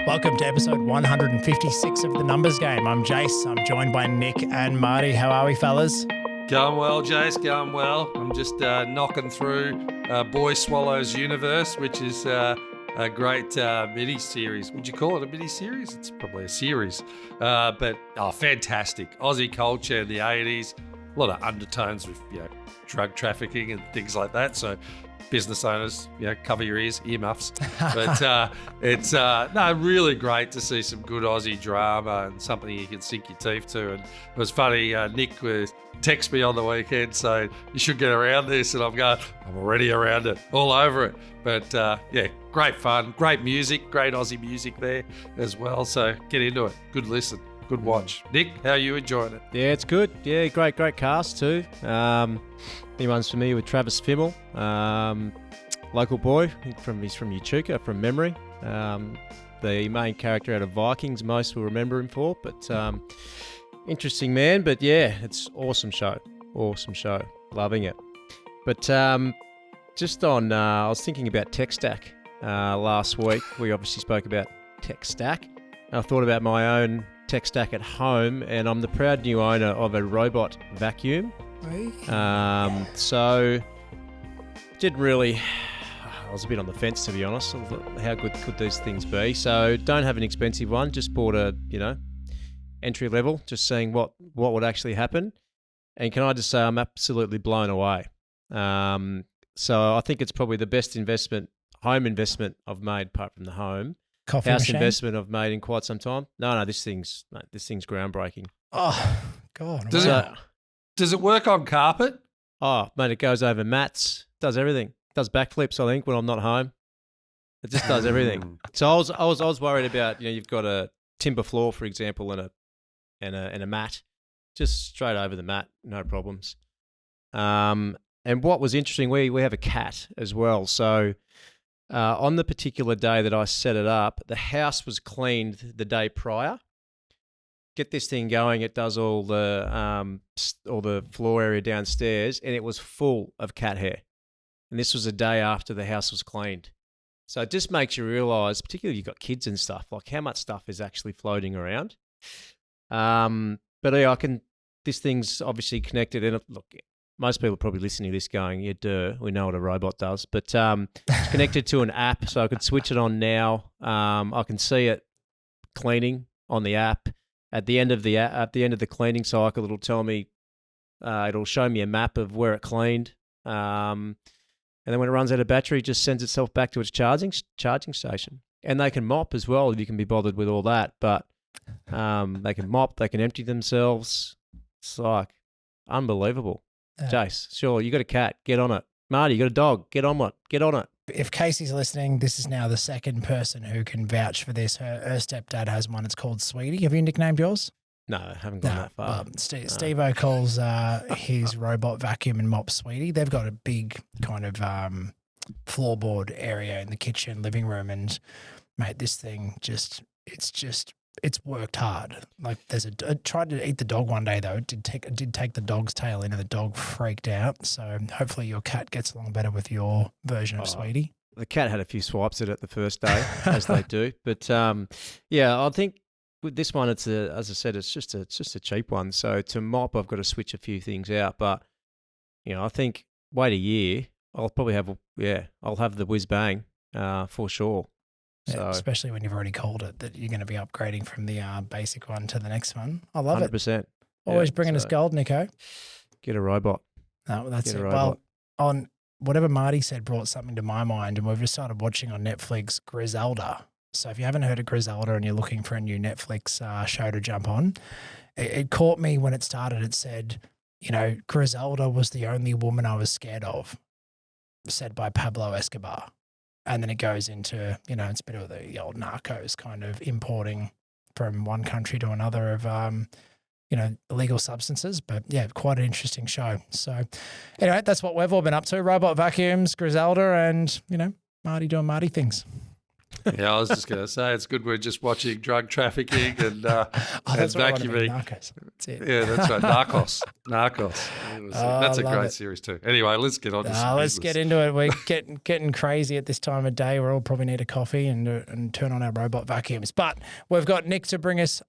Welcome to episode 156 of The Numbers Game. I'm Jace. I'm joined by Nick and Marty. How are we, fellas? Going well, Jace, going well. I'm just knocking through Boy Swallows Universe, which is a great mini-series. Would you call it a mini-series? It's probably a series. But fantastic. Aussie culture in the 80s. A lot of undertones with drug trafficking and things like that. So business owners, cover your ears, earmuffs. But it's really great to see some good Aussie drama and something you can sink your teeth to. And it was funny, Nick texted me on the weekend saying, you should get around this. And I'm going, I'm already around it, all over it. But great fun, great music, great Aussie music there as well. So get into it. Good listen. Good watch. Nick, how are you enjoying it? Yeah, it's good. Yeah, great cast too. Anyone's familiar with Travis Fimmel, local boy, he's from Echuca, from memory. The main character out of Vikings, most will remember him for, but interesting man. But yeah, it's awesome show, loving it. But just on, I was thinking about tech stack last week. We obviously spoke about tech stack. I thought about my own tech stack at home, and I'm the proud new owner of a robot vacuum. So didn't really, I was a bit on the fence, to be honest. How good could these things be? So don't have an expensive one, just bought a entry level, just seeing what would actually happen. And can I just say I'm absolutely blown away. So I think it's probably the best home investment I've made, apart from the home. Coffee house machine? Investment I've made in quite some time. No, this thing's groundbreaking. Oh, God. Does it work on carpet? Oh, mate, it goes over mats, does everything. It does backflips, I think, when I'm not home. It just does everything. So I was worried about, you've got a timber floor, for example, and a mat. Just straight over the mat, no problems. And what was interesting, we have a cat as well. So on the particular day that I set it up, the house was cleaned the day prior. Get this thing going, it does all the floor area downstairs, and it was full of cat hair. And this was a day after the house was cleaned. So it just makes you realise, particularly if you've got kids and stuff, like how much stuff is actually floating around. But yeah, this thing's obviously connected, and look, most people are probably listening to this going, yeah, duh, we know what a robot does. But it's connected to an app, so I could switch it on now. I can see it cleaning on the app. At the end of the cleaning cycle, it'll tell me, it'll show me a map of where it cleaned, and then when it runs out of battery, it just sends itself back to its charging station. And they can mop as well if you can be bothered with all that. But they can mop, they can empty themselves. It's like unbelievable. Jace, sure, you got a cat, get on it. Marty, you got a dog, get on it. If Casey's listening, this is now the second person who can vouch for this. Her stepdad has one. It's called Sweetie. Have you nicknamed yours? No, I haven't gone that far. Steve-O calls his robot vacuum and mop Sweetie. They've got a big kind of floorboard area in the kitchen, living room, and mate, this thing it's worked hard. Like it tried to eat the dog one day though. It did take the dog's tail in, and the dog freaked out. So hopefully your cat gets along better with your version of Sweetie. The cat had a few swipes at it the first day, as they do. But I think with this one, as I said, it's just a cheap one. So to mop, I've got to switch a few things out. But I think wait a year, I'll probably have the whiz bang for sure. Yeah, So, especially when you've already called it that you're going to be upgrading from the basic one to the next one. I love 100%. it. Always bringing us gold, Nico. Get a robot. No, that's Get it. a robot. Well, on whatever Marty said brought something to my mind, and we've just started watching on Netflix Griselda. So if you haven't heard of Griselda and you're looking for a new Netflix show to jump on, it caught me when it started. It said, Griselda was the only woman I was scared of, said by Pablo Escobar. And then it goes into, it's a bit of the old Narcos kind of importing from one country to another of, illegal substances. But yeah, quite an interesting show. So anyway, that's what we've all been up to. Robot vacuums, Griselda, and, Marty doing Marty things. Yeah, I was just going to say it's good we're just watching drug trafficking and That's what I want to be, vacuuming. Narcos. That's it. Yeah, that's right. Narcos. That's a love great it. series too. Anyway, let's get on to some Let's business. get into it. We're getting crazy at this time of day. We all probably need a coffee and turn on our robot vacuums. But we've got Nick to bring us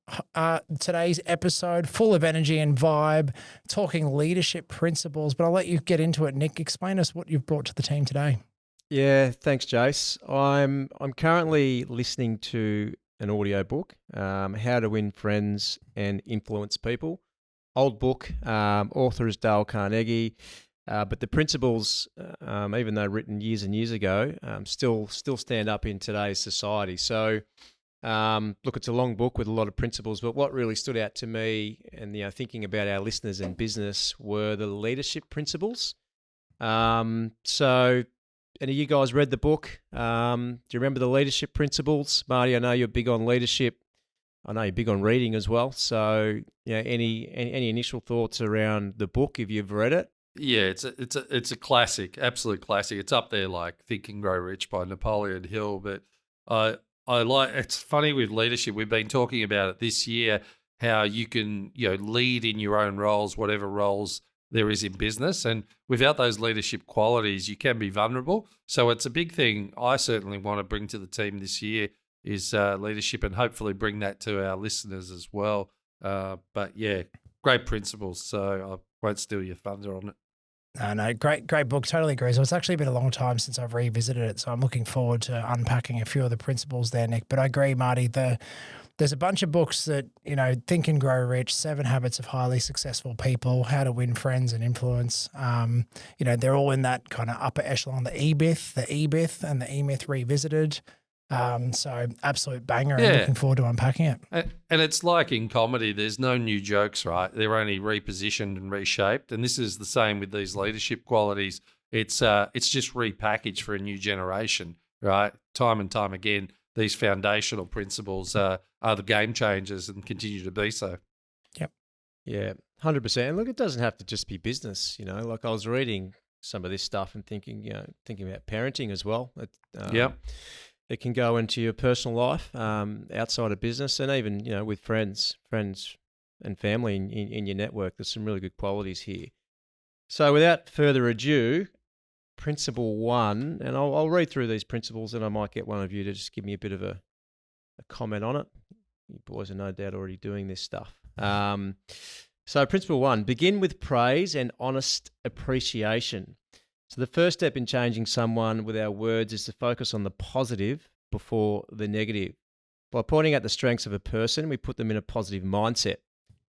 today's episode full of energy and vibe, talking leadership principles. But I'll let you get into it, Nick. Explain us what you've brought to the team today. Yeah, thanks, Jace. I'm currently listening to an audio book, How to Win Friends and Influence People. Old book, author is Dale Carnegie, but the principles, even though written years and years ago, still stand up in today's society. So, look, it's a long book with a lot of principles, but what really stood out to me, and thinking about our listeners and business, were the leadership principles. So. Any of you guys read the book? Do you remember the leadership principles? Marty, I know you're big on leadership. I know you're big on reading as well. So, any initial thoughts around the book if you've read it? Yeah, it's a classic, absolute classic. It's up there like Think and Grow Rich by Napoleon Hill. But I like. It's funny with leadership. We've been talking about it this year. How you can lead in your own roles, whatever roles there is in business, and without those leadership qualities, you can be vulnerable. So it's a big thing I certainly want to bring to the team this year is leadership, and hopefully bring that to our listeners as well. But yeah, great principles. So I won't steal your thunder on it. No, great book. Totally agree. So it's actually been a long time since I've revisited it, so I'm looking forward to unpacking a few of the principles there, Nick. But I agree, Marty. There's a bunch of books that, Think and Grow Rich, 7 Habits of Highly Successful People, How to Win Friends and Influence. They're all in that kind of upper echelon, the E-Myth and the E-Myth Revisited. So absolute banger. Yeah. I'm looking forward to unpacking it. And it's like in comedy, there's no new jokes, right? They're only repositioned and reshaped. And this is the same with these leadership qualities. It's just repackaged for a new generation, right? Time and time again, these foundational principles are the game changers and continue to be so. Yep. Yeah, 100%. And look, it doesn't have to just be business. Like I was reading some of this stuff and thinking about parenting as well. It can go into your personal life, outside of business, and even with friends and family in your network. There's some really good qualities here. So without further ado, principle 1, and I'll read through these principles, and I might get one of you to just give me a bit of a comment on it. You boys are no doubt already doing this stuff. So principle 1, begin with praise and honest appreciation. So the first step in changing someone with our words is to focus on the positive before the negative. By pointing out the strengths of a person, we put them in a positive mindset.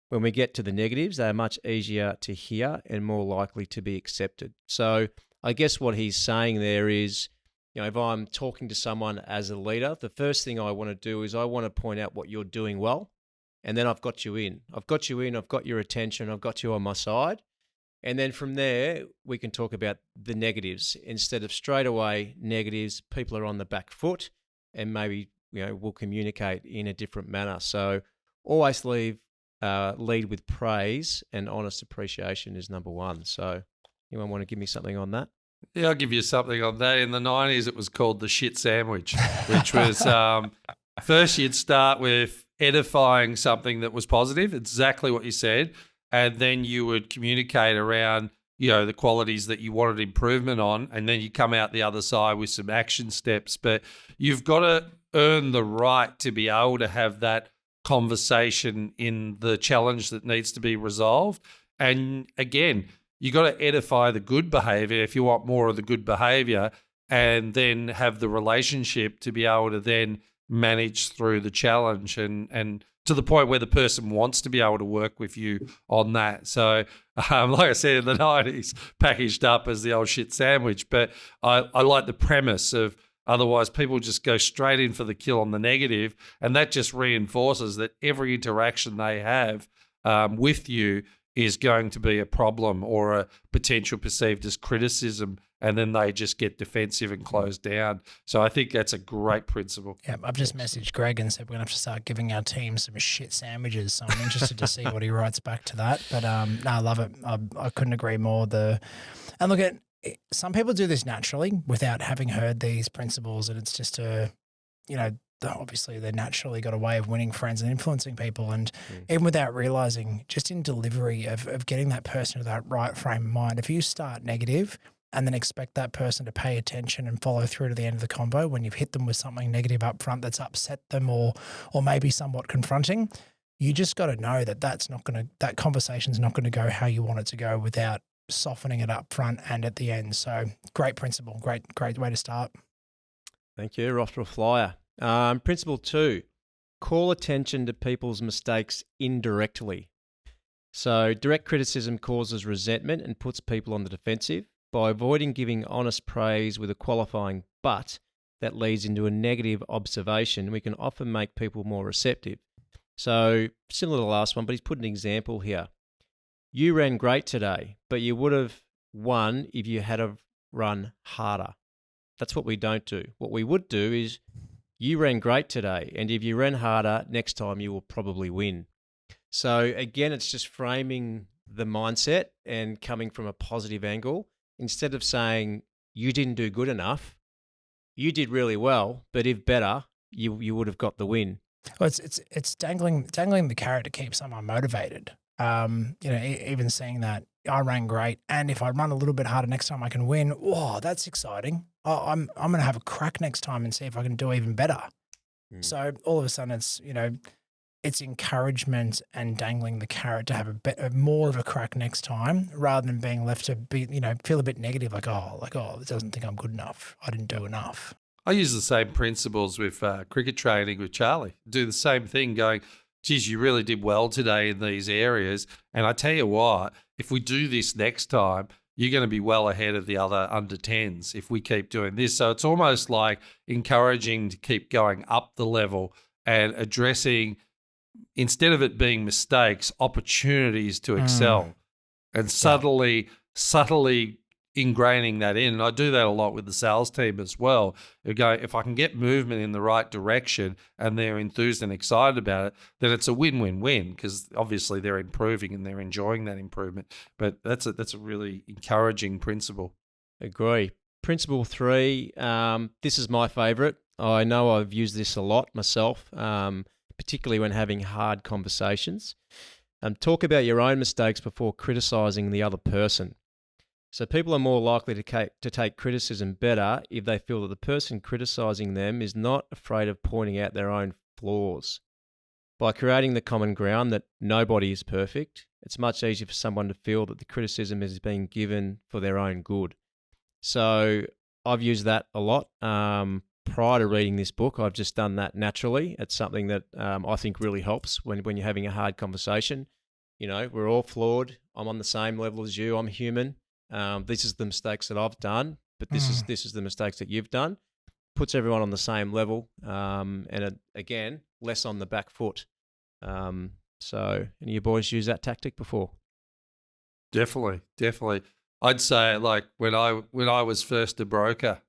When we get to the negatives, they are much easier to hear and more likely to be accepted. So I guess what he's saying there is, if I'm talking to someone as a leader, the first thing I want to do is I want to point out what you're doing well, and then I've got you in. I've got your attention, I've got you on my side. And then from there, we can talk about the negatives. Instead of straight away negatives, people are on the back foot, and maybe we'll communicate in a different manner. So always lead with praise, and honest appreciation is number 1. So anyone want to give me something on that? Yeah, I'll give you something on that. In the 90s, it was called the shit sandwich, which was first you'd start with edifying something that was positive, exactly what you said, and then you would communicate around, the qualities that you wanted improvement on, and then you come out the other side with some action steps. But you've got to earn the right to be able to have that conversation in the challenge that needs to be resolved. And again, you got to edify the good behavior if you want more of the good behavior, and then have the relationship to be able to then manage through the challenge and to the point where the person wants to be able to work with you on that. So, like I said, in the 90s, packaged up as the old shit sandwich. But I like the premise of otherwise people just go straight in for the kill on the negative, and that just reinforces that every interaction they have with you is going to be a problem or a potential perceived as criticism, and then they just get defensive and close down. So I think that's a great principle. Yeah, I've just messaged Greg and said we're going to have to start giving our team some shit sandwiches. So I'm interested to see what he writes back to that. But no, I love it. I couldn't agree more. And look, some people do this naturally without having heard these principles, and it's just obviously they naturally got a way of winning friends and influencing people. And even without realizing, just in delivery of getting that person to that right frame of mind, if you start negative and then expect that person to pay attention and follow through to the end of the convo when you've hit them with something negative up front that's upset them or maybe somewhat confronting, you just got to know that conversation's not going to go how you want it to go without softening it up front and at the end. So great principle, great way to start. Thank you. Off to a flyer. Principle 2, call attention to people's mistakes indirectly. So direct criticism causes resentment and puts people on the defensive. By avoiding giving honest praise with a qualifying but that leads into a negative observation, we can often make people more receptive. So similar to the last one, but he's put an example here. You ran great today, but you would have won if you had have run harder. That's what we don't do. What we would do is, you ran great today, and if you ran harder, next time you will probably win. So again, it's just framing the mindset and coming from a positive angle. Instead of saying, you didn't do good enough, you did really well, but if better, you would have got the win. Well, it's dangling the carrot to keep someone motivated. Even saying that I ran great, and if I run a little bit harder next time, I can win. Whoa, that's exciting! I'm going to have a crack next time and see if I can do even better. So all of a sudden, it's encouragement and dangling the carrot to have more of a crack next time, rather than being left to feel a bit negative, like it doesn't think I'm good enough. I didn't do enough. I use the same principles with cricket training with Charlie. Do the same thing, going, geez, you really did well today in these areas. And I tell you what, if we do this next time, you're going to be well ahead of the other under 10s if we keep doing this. So it's almost like encouraging to keep going up the level and addressing, instead of it being mistakes, opportunities to excel, and subtly ingraining that in. And I do that a lot with the sales team as well. If I can get movement in the right direction and they're enthused and excited about it, then it's a win-win-win, because obviously they're improving and they're enjoying that improvement. But that's a really encouraging principle. Agree. Principle 3, this is my favourite. I know I've used this a lot myself, particularly when having hard conversations. Talk about your own mistakes before criticising the other person. So people are more likely to take criticism better if they feel that the person criticising them is not afraid of pointing out their own flaws. By creating the common ground that nobody is perfect, it's much easier for someone to feel that the criticism is being given for their own good. So I've used that a lot. Prior to reading this book, I've just done that naturally. It's something that I think really helps when you're having a hard conversation. We're all flawed. I'm on the same level as you. I'm human. This is the mistakes that I've done, but this is the mistakes that you've done. Puts everyone on the same level, and again, less on the back foot. So, any of you boys used that tactic before? Definitely. I'd say, like, when I was first a broker,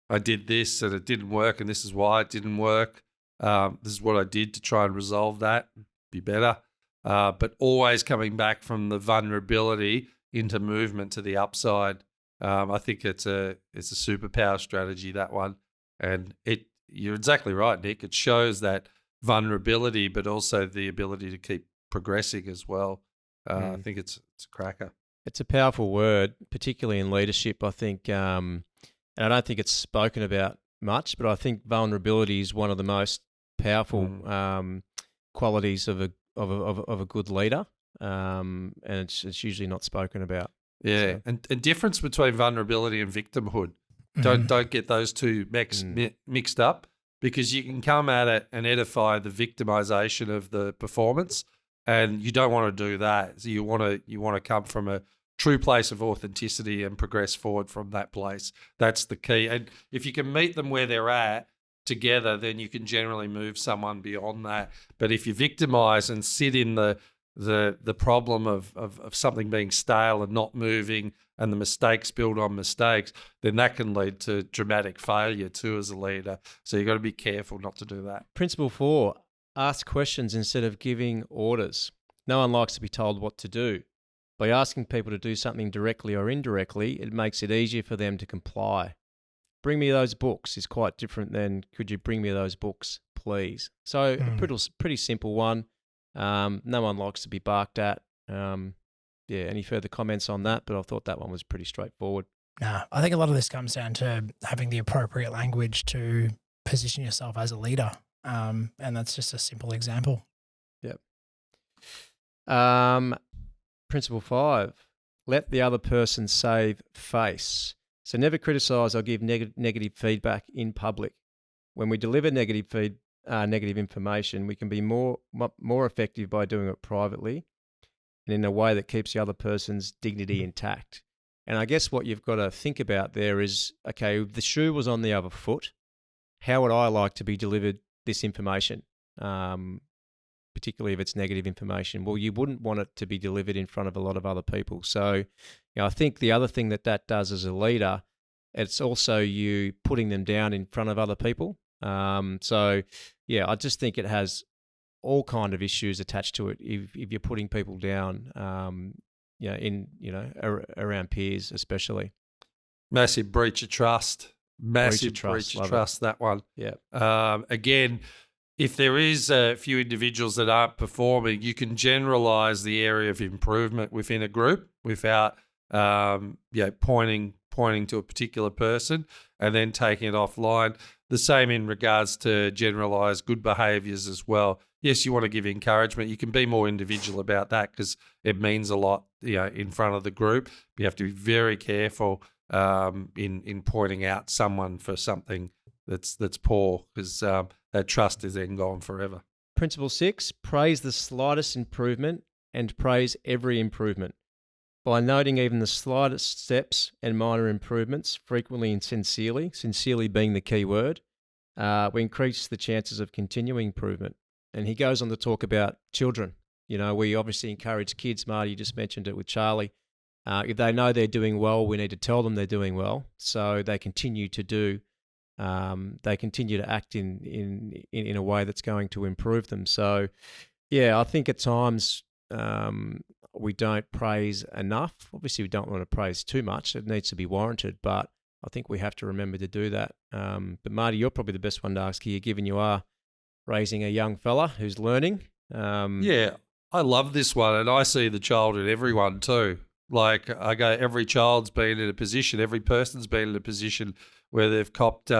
I did this and it didn't work, and this is why it didn't work. This is what I did to try and resolve that, be better. But always coming back from the vulnerability into movement to the upside. I think it's a superpower strategy, that one. And you're exactly right, Nick. It shows that vulnerability, but also the ability to keep progressing as well. I think it's a cracker. It's a powerful word, particularly in leadership, I think. And I don't think it's spoken about much, but I think vulnerability is one of the most powerful qualities of a good leader. And it's usually not spoken about. Yeah, so. And difference between vulnerability and victimhood. Don't get those two mixed up, because you can come at it and edify the victimization of the performance, and you don't want to do that. So you want to come from a true place of authenticity and progress forward from that place. That's the key. And if you can meet them where they're at together, then you can generally move someone beyond that. But if you victimize and sit in the problem of something being stale and not moving, and the mistakes build on mistakes, then that can lead to dramatic failure too as a leader. So you've got to be careful not to do that. Principle 4, ask questions instead of giving orders. No one likes to be told what to do. By asking people to do something directly or indirectly, it makes it easier for them to comply. bring me those books is quite different than could you bring me those books, please? So a pretty simple one. No one likes to be barked at. Any further comments on that? But I thought that one was pretty straightforward. No, I think a lot of this comes down to having the appropriate language to position yourself as a leader. And that's just a simple example. Yep. Principle 5, let the other person save face. So never criticize or give negative feedback in public. When we deliver negative information, we can be more effective by doing it privately and in a way that keeps the other person's dignity intact. And I guess what you've got to think about there is, okay, if the shoe was on the other foot, how would I like to be delivered this information, particularly if it's negative information? Well, you wouldn't want it to be delivered in front of a lot of other people. So I think the other thing that does as a leader, it's also you putting them down in front of other people. I just think it has all kind of issues attached to it if you're putting people down, around peers especially. Massive breach of trust. Massive breach of trust, that one. Yeah. Again, if there is a few individuals that aren't performing, you can generalize the area of improvement within a group without pointing to a particular person and then taking it offline. The same in regards to generalize good behaviors as well. Yes, you want to give encouragement. You can be more individual about that because it means a lot, in front of the group. You have to be very careful in pointing out someone for something that's poor, because that trust is then gone forever. Principle 6, praise the slightest improvement and praise every improvement. By noting even the slightest steps and minor improvements, frequently and sincerely being the key word, we increase the chances of continuing improvement. And he goes on to talk about children. We obviously encourage kids. Marty, you just mentioned it with Charlie. If they know they're doing well, we need to tell them they're doing well, so they continue to act in a way that's going to improve them. So, I think at times we don't praise enough. Obviously, we don't want to praise too much. It needs to be warranted, but I think we have to remember to do that. But Marty, you're probably the best one to ask here, given you are raising a young fella who's learning. I love this one, and I see the child in everyone too. Like I go, every child's been in a position, every person's been in a position where they've copped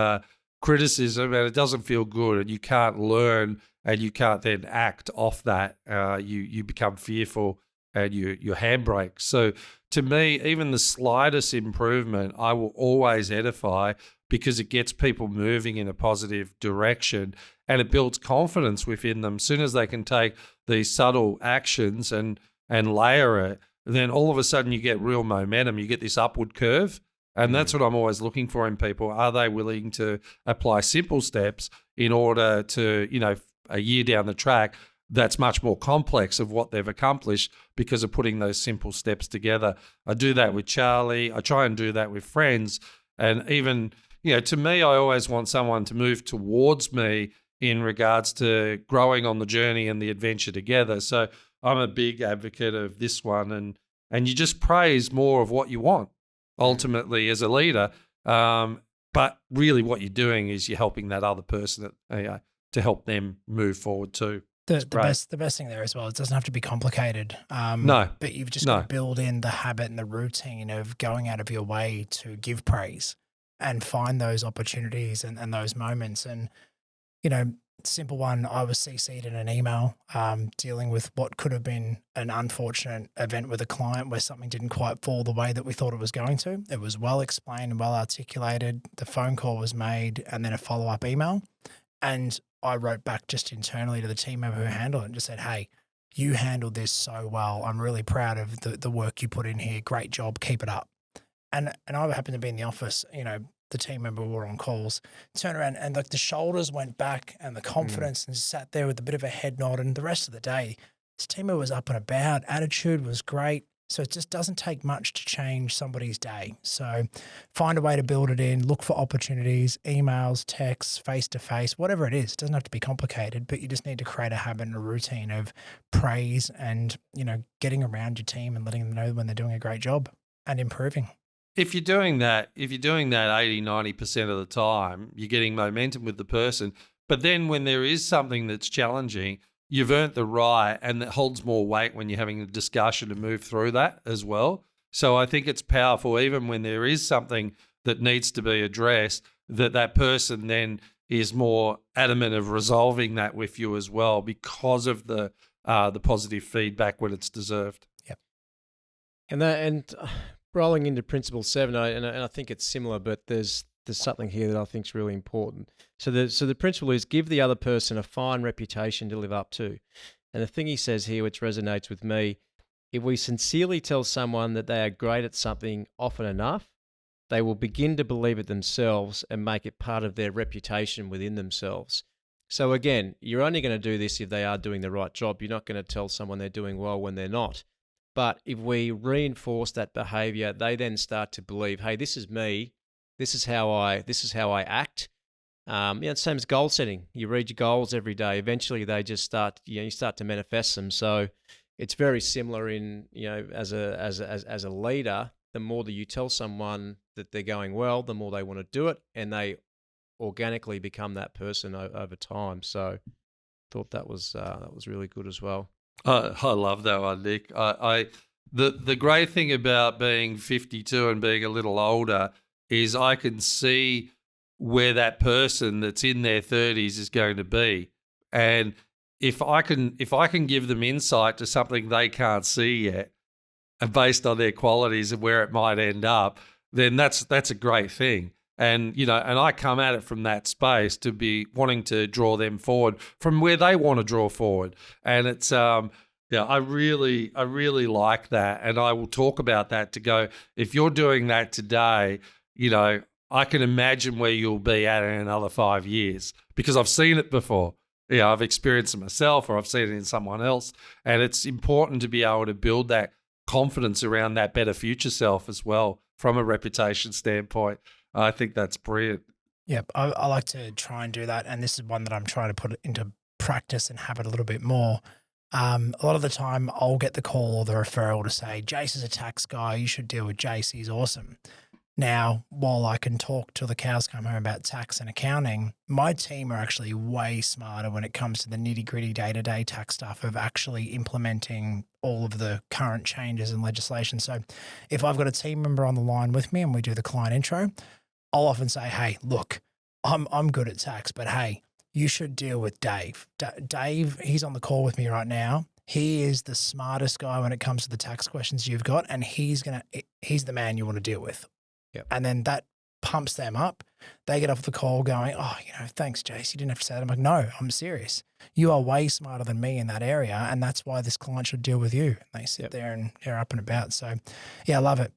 criticism and it doesn't feel good, and you can't learn and you can't then act off that. You become fearful and your handbrake. So to me, even the slightest improvement, I will always edify, because it gets people moving in a positive direction and it builds confidence within them. As soon as they can take these subtle actions and layer it, then all of a sudden you get real momentum. You get this upward curve. And that's what I'm always looking for in people. Are they willing to apply simple steps in order to, a year down the track, that's much more complex of what they've accomplished because of putting those simple steps together. I do that with Charlie. I try and do that with friends. And even, to me, I always want someone to move towards me in regards to growing on the journey and the adventure together. So I'm a big advocate of this one. And you just praise more of what you want ultimately as a leader. But really what you're doing is you're helping that other person to help them move forward too. The best thing there as well, it doesn't have to be complicated. No. But you've just got to build in the habit and the routine of going out of your way to give praise and find those opportunities and those moments. And, simple one, I was CC'd in an email dealing with what could have been an unfortunate event with a client where something didn't quite fall the way that we thought it was going to. It was well explained and well articulated. The phone call was made and then a follow-up email. And I wrote back just internally to the team member who handled it and just said, hey, you handled this so well. I'm really proud of the work you put in here. Great job. Keep it up. And I happened to be in the office, the team member were on calls, turned around and the shoulders went back and the confidence and sat there with a bit of a head nod. And the rest of the day, this team member was up and about. Attitude was great. So it just doesn't take much to change somebody's day. So find a way to build it in, look for opportunities, emails, texts, face-to-face, whatever it is. It doesn't have to be complicated, but you just need to create a habit and a routine of praise and, getting around your team and letting them know when they're doing a great job and improving. if you're doing that 80, 90% of the time, you're getting momentum with the person. But then when there is something that's challenging, you've earned the right, and that holds more weight when you're having a discussion to move through that as well. So I think it's powerful, even when there is something that needs to be addressed, that person then is more adamant of resolving that with you as well, because of the positive feedback when it's deserved. Yep. And rolling into principle 7, and I think it's similar, but there's something here that I think is really important. So the principle is give the other person a fine reputation to live up to. And the thing he says here, which resonates with me, if we sincerely tell someone that they are great at something often enough, they will begin to believe it themselves and make it part of their reputation within themselves. So again, you're only going to do this if they are doing the right job. You're not going to tell someone they're doing well when they're not. But if we reinforce that behavior, they then start to believe, hey, this is me. This is how I act. Same as goal setting. You read your goals every day. Eventually, they just start. You start to manifest them. So it's very similar in as a leader. The more that you tell someone that they're going well, the more they want to do it, and they organically become that person over time. So I thought that was really good as well. I love that one, Nick. The great thing about being 52 and being a little older is I can see where that person that's in their 30s is going to be, and if I can give them insight to something they can't see yet, and based on their qualities and where it might end up, then that's a great thing. And and I come at it from that space to be wanting to draw them forward from where they want to draw forward. And it's I really like that, and I will talk about that to go, if you're doing that today, I can imagine where you'll be at in another 5 years, because I've seen it before. I've experienced it myself, or I've seen it in someone else, and it's important to be able to build that confidence around that better future self as well from a reputation standpoint. I think that's brilliant. Yep, I like to try and do that, and this is one that I'm trying to put into practice and have it a little bit more. A lot of the time I'll get the call or the referral to say, Jace is a tax guy, you should deal with Jace, he's awesome. Now, while I can talk till the cows come home about tax and accounting, my team are actually way smarter when it comes to the nitty-gritty day-to-day tax stuff of actually implementing all of the current changes in legislation. So if I've got a team member on the line with me and we do the client intro, I'll often say, hey, look, I'm good at tax, but hey, you should deal with Dave. Dave, he's on the call with me right now. He is the smartest guy when it comes to the tax questions you've got, and he's the man you want to deal with. Yep. And then that pumps them up. They get off the call going, oh, thanks, Jace. You didn't have to say that. I'm like, no, I'm serious. You are way smarter than me in that area, and that's why this client should deal with you. And they sit there and they're up and about. So, yeah, I love it.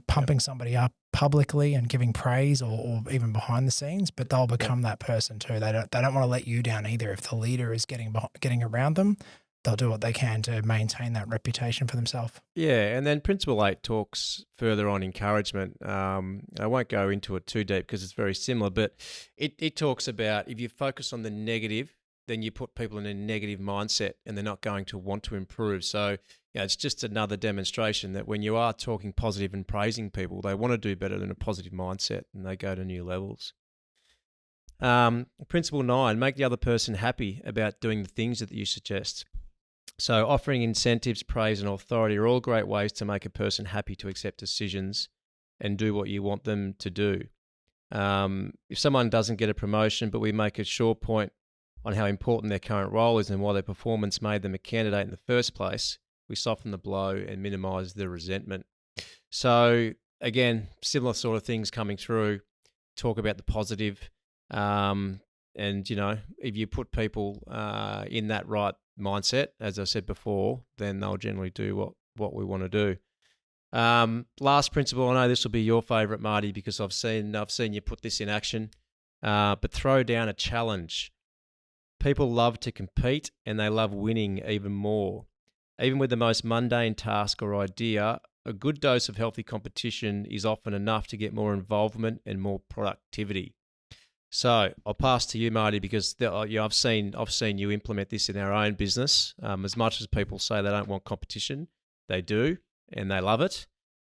Pumping somebody up publicly and giving praise or even behind the scenes, but they'll become that person too. They don't want to let you down either. If the leader is getting around them, they'll do what they can to maintain that reputation for themselves. Yeah, and then Principle 8 talks further on encouragement. I won't go into it too deep because it's very similar, but it talks about if you focus on the negative, then you put people in a negative mindset and they're not going to want to improve. So it's just another demonstration that when you are talking positive and praising people, they want to do better than a positive mindset and they go to new levels. Principle 9, make the other person happy about doing the things that you suggest. So offering incentives, praise and authority are all great ways to make a person happy to accept decisions and do what you want them to do. If someone doesn't get a promotion, but we make a sure point on how important their current role is and why their performance made them a candidate in the first place, we soften the blow and minimise the resentment. So again, similar sort of things coming through, talk about the positive. And, if you put people in that right mindset, as I said before, then they'll generally do what we want to do. Last principle, I know this will be your favourite, Marty, because I've seen you put this in action, but throw down a challenge. People love to compete and they love winning even more. Even with the most mundane task or idea, a good dose of healthy competition is often enough to get more involvement and more productivity. So I'll pass to you, Marty, because I've seen you implement this in our own business. As much as people say they don't want competition, they do, and they love it.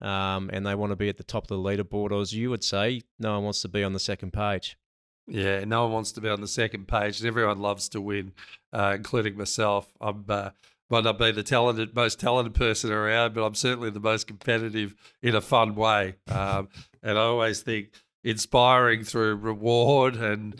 and they want to be at the top of the leaderboard, or as you would say, no one wants to be on the second page. Yeah, no one wants to be on the second page, and everyone loves to win, including myself. I'm might not be the most talented person around, but I'm certainly the most competitive in a fun way. And I always think inspiring through reward and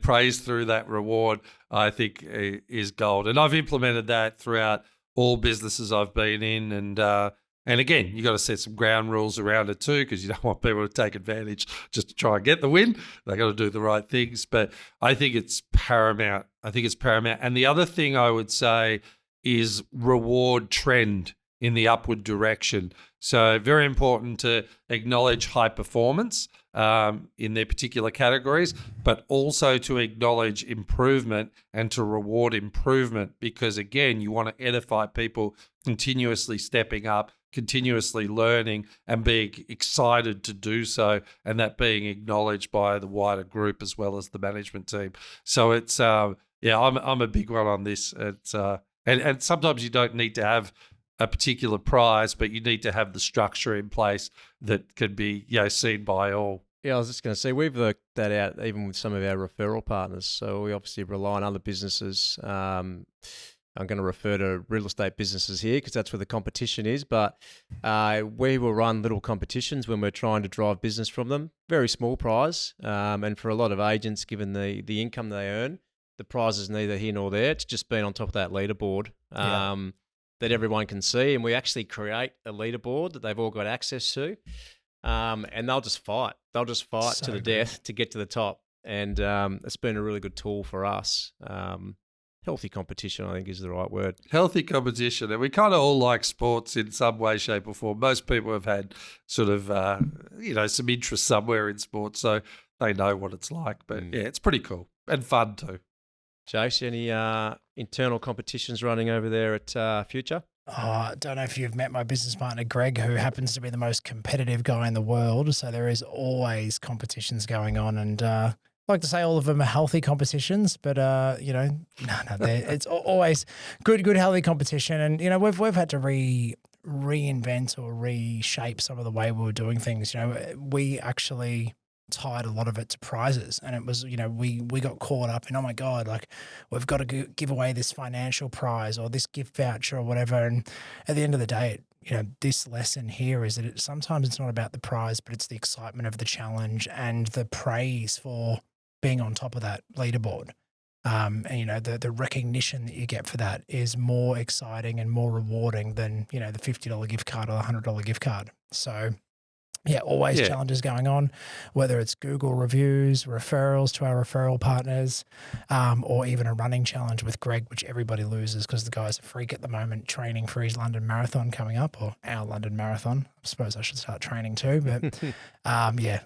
praise through that reward, I think is gold. And I've implemented that throughout all businesses I've been in, and again, you got to set some ground rules around it too, because you don't want people to take advantage just to try and get the win. They got to do the right things. But I think it's paramount. And the other thing I would say is reward trend in the upward direction. So very important to acknowledge high performance in their particular categories, but also to acknowledge improvement and to reward improvement, because again, you want to edify people continuously stepping up, continuously learning and being excited to do so, and that being acknowledged by the wider group as well as the management team. So it's I'm a big one on this. It's and sometimes you don't need to have a particular prize, but you need to have the structure in place that can be seen by all. Yeah, I was just going to say, we've worked that out even with some of our referral partners. So we obviously rely on other businesses. I'm going to refer to real estate businesses here because that's where the competition is. But we will run little competitions when we're trying to drive business from them. Very small prize. And for a lot of agents, given the income they earn, the prize is neither here nor there. It's just being on top of that leaderboard that everyone can see. And we actually create a leaderboard that they've all got access to. And they'll just fight. They'll just fight to the death to get to the top. And it's been a really good tool for us. Healthy competition, I think, is the right word. Healthy competition. And we kind of all like sports in some way, shape or form. Most people have had sort of, some interest somewhere in sports, so they know what it's like. But yeah, it's pretty cool and fun too. Jace, any internal competitions running over there at Future? Oh, I don't know if you've met my business partner, Greg, who happens to be the most competitive guy in the world. So there is always competitions going on. And I like to say all of them are healthy competitions, but, it's always good, healthy competition. And, we've had to reinvent or reshape some of the way we were doing things. We actually tied a lot of it to prizes, and it was, we got caught up in, oh my God, like we've got to give away this financial prize or this gift voucher or whatever. And at the end of the day, this lesson here is that sometimes it's not about the prize, but it's the excitement of the challenge and the praise for being on top of that leaderboard. And the recognition that you get for that is more exciting and more rewarding than, the $50 gift card or the $100 gift card. So always challenges going on, whether it's Google reviews, referrals to our referral partners, or even a running challenge with Greg, which everybody loses because the guy's a freak at the moment training for his London Marathon coming up, or our London Marathon. I suppose I should start training too. But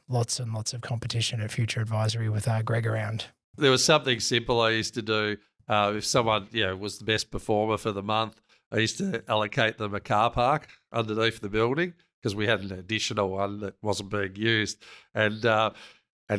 lots and lots of competition at Future Advisory with Greg around. There was something simple I used to do. If someone was the best performer for the month, I used to allocate them a car park underneath the building, because we had an additional one that wasn't being used, and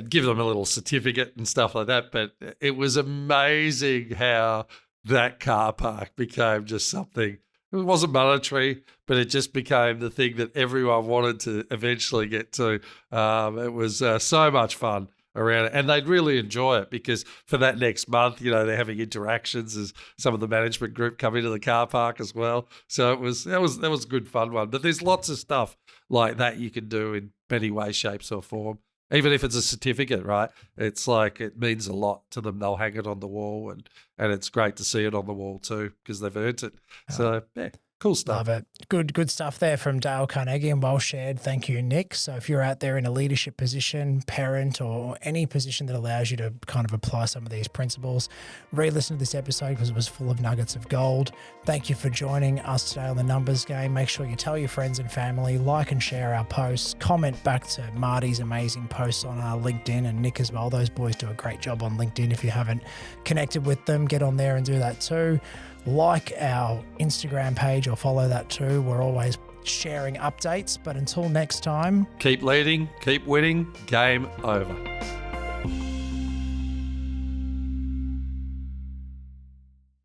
give them a little certificate and stuff like that. But it was amazing how that car park became just something. It wasn't monetary, but it just became the thing that everyone wanted to eventually get to. It was so much fun around it, and they'd really enjoy it because for that next month, they're having interactions as some of the management group come into the car park as well. So that was a good fun one. But there's lots of stuff like that you can do in many ways, shapes or form. Even if it's a certificate, right? It's like it means a lot to them. They'll hang it on the wall, and it's great to see it on the wall too because they've earned it. So cool stuff. Love it. Good stuff there from Dale Carnegie, and well shared. Thank you, Nick. So if you're out there in a leadership position, parent, or any position that allows you to kind of apply some of these principles, re-listen to this episode because it was full of nuggets of gold. Thank you for joining us today on The Numbers Game. Make sure you tell your friends and family, like and share our posts, comment back to Marty's amazing posts on our LinkedIn, and Nick as well. Those boys do a great job on LinkedIn. If you haven't connected with them, get on there and do that too. Like our Instagram page or follow that too. We're always sharing updates. But until next time, keep leading, keep winning, game over.